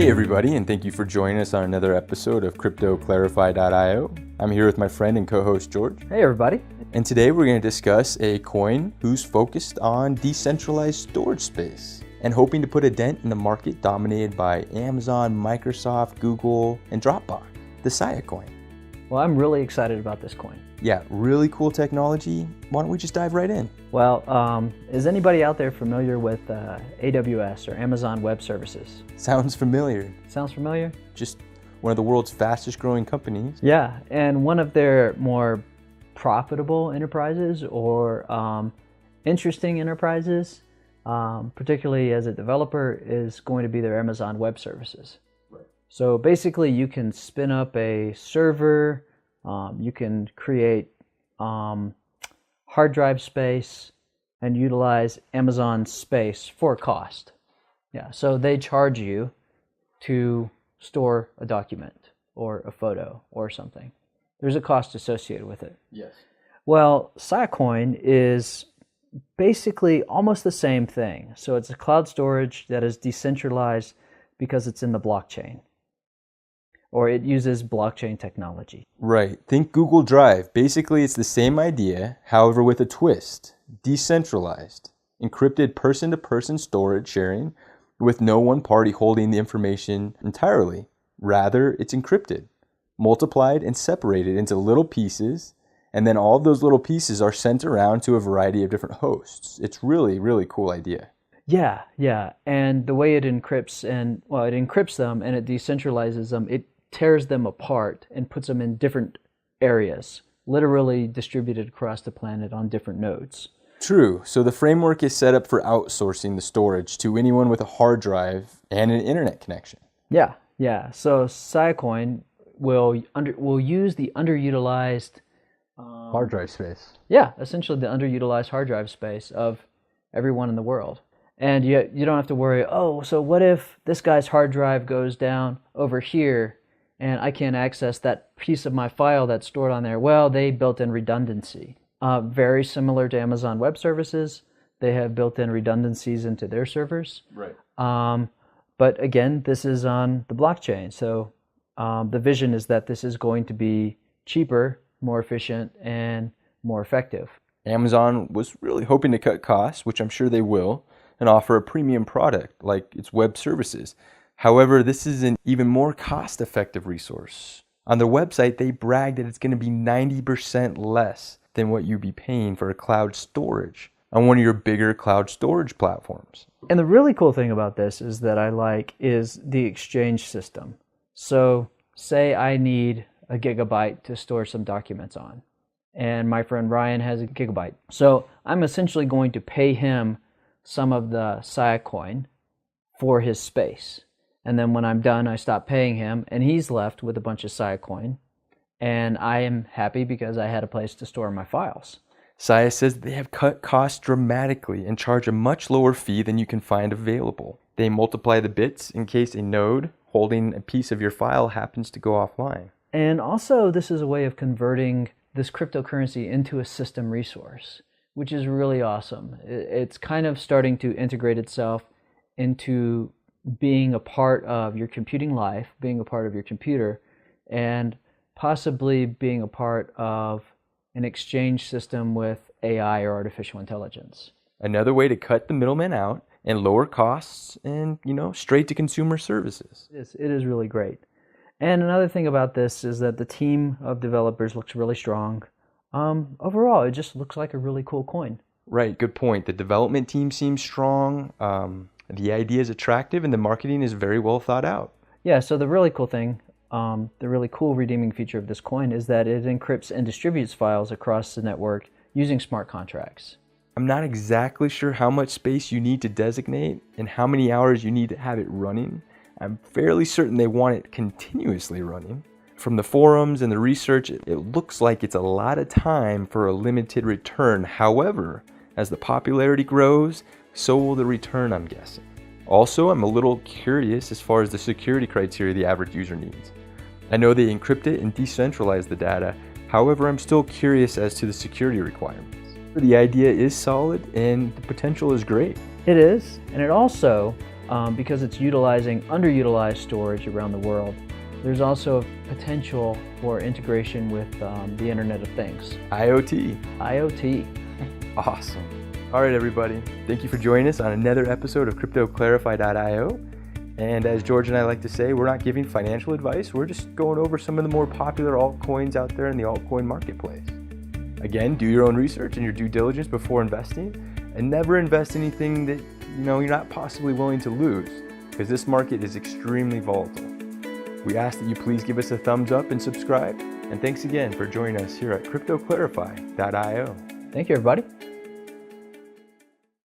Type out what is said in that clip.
Hey everybody, and thank you for joining us on another episode of CryptoClarify.io. I'm here with my friend and co-host George. Hey everybody. And today we're going to discuss a coin who's focused on decentralized storage space and hoping to put a dent in the market dominated by Amazon, Microsoft, Google, and Dropbox, the Sia Coin. Well, I'm really excited about this coin. Yeah, really cool technology. Why don't we just dive right in? Well, is anybody out there familiar with AWS or Amazon Web Services? Sounds familiar. Sounds familiar? Just one of the world's fastest growing companies. Yeah, and one of their more profitable enterprises or interesting enterprises, particularly as a developer, is going to be their Amazon Web Services. Right. So basically you can spin up a server, you can create hard drive space and utilize Amazon space for a cost. Yeah, so they charge you to store a document or a photo or something. There's a cost associated with it. Yes. Well, Sia Coin is basically almost the same thing. So it's a cloud storage that is decentralized because it's in the blockchain, or it uses blockchain technology. Right. Think Google Drive. Basically, it's the same idea, however with a twist. Decentralized, encrypted person-to-person storage sharing with no one party holding the information entirely. Rather, it's encrypted, multiplied and separated into little pieces, and then all of those little pieces are sent around to a variety of different hosts. It's really, really cool idea. Yeah. And the way it encrypts it encrypts them and it decentralizes them. It tears them apart and puts them in different areas, literally distributed across the planet on different nodes. True. So the framework is set up for outsourcing the storage to anyone with a hard drive and an internet connection. Yeah. So Sia Coin will use the underutilized Hard drive space. Yeah, essentially the underutilized hard drive space of everyone in the world. And you don't have to worry, so what if this guy's hard drive goes down over here and I can't access that piece of my file that's stored on there? Well, they built in redundancy. Very similar to Amazon Web Services. They have built in redundancies into their servers. Right. But again, this is on the blockchain. So the vision is that this is going to be cheaper, more efficient, and more effective. Amazon was really hoping to cut costs, which I'm sure they will, and offer a premium product like its web services. However, this is an even more cost-effective resource. On their website, they brag that it's going to be 90% less than what you'd be paying for a cloud storage on one of your bigger cloud storage platforms. And the really cool thing about this is that I like is the exchange system. So say I need a gigabyte to store some documents on, and my friend Ryan has a gigabyte. So I'm essentially going to pay him some of the Sia Coin for his space. And then when I'm done, I stop paying him, and he's left with a bunch of Sia Coin. And I am happy because I had a place to store my files. Sia says they have cut costs dramatically and charge a much lower fee than you can find available. They multiply the bits in case a node holding a piece of your file happens to go offline. And also, this is a way of converting this cryptocurrency into a system resource, which is really awesome. It's kind of starting to integrate itself into being a part of your computing life, being a part of your computer, and possibly being a part of an exchange system with AI or artificial intelligence. Another way to cut the middleman out and lower costs and, straight to consumer services. It is really great. And another thing about this is that the team of developers looks really strong. Overall, it just looks like a really cool coin. Right, good point. The development team seems strong, the idea is attractive, and the marketing is very well thought out. Yeah, so the really cool thing, the really cool redeeming feature of this coin is that it encrypts and distributes files across the network using smart contracts. I'm not exactly sure how much space you need to designate and how many hours you need to have it running. I'm fairly certain they want it continuously running. From the forums and the research, it looks like it's a lot of time for a limited return. However, as the popularity grows, so will the return, I'm guessing. Also, I'm a little curious as far as the security criteria the average user needs. I know they encrypt it and decentralize the data. However, I'm still curious as to the security requirements. The idea is solid and the potential is great. It is, and it also because it's utilizing underutilized storage around the world. There's also potential for integration with the Internet of Things. IoT. IoT. Awesome. All right, everybody. Thank you for joining us on another episode of CryptoClarify.io. And as George and I like to say, we're not giving financial advice. We're just going over some of the more popular altcoins out there in the altcoin marketplace. Again, do your own research and your due diligence before investing, and never invest anything that you're not possibly willing to lose, because this market is extremely volatile. We ask that you please give us a thumbs up and subscribe. And thanks again for joining us here at CryptoClarify.io. Thank you, everybody.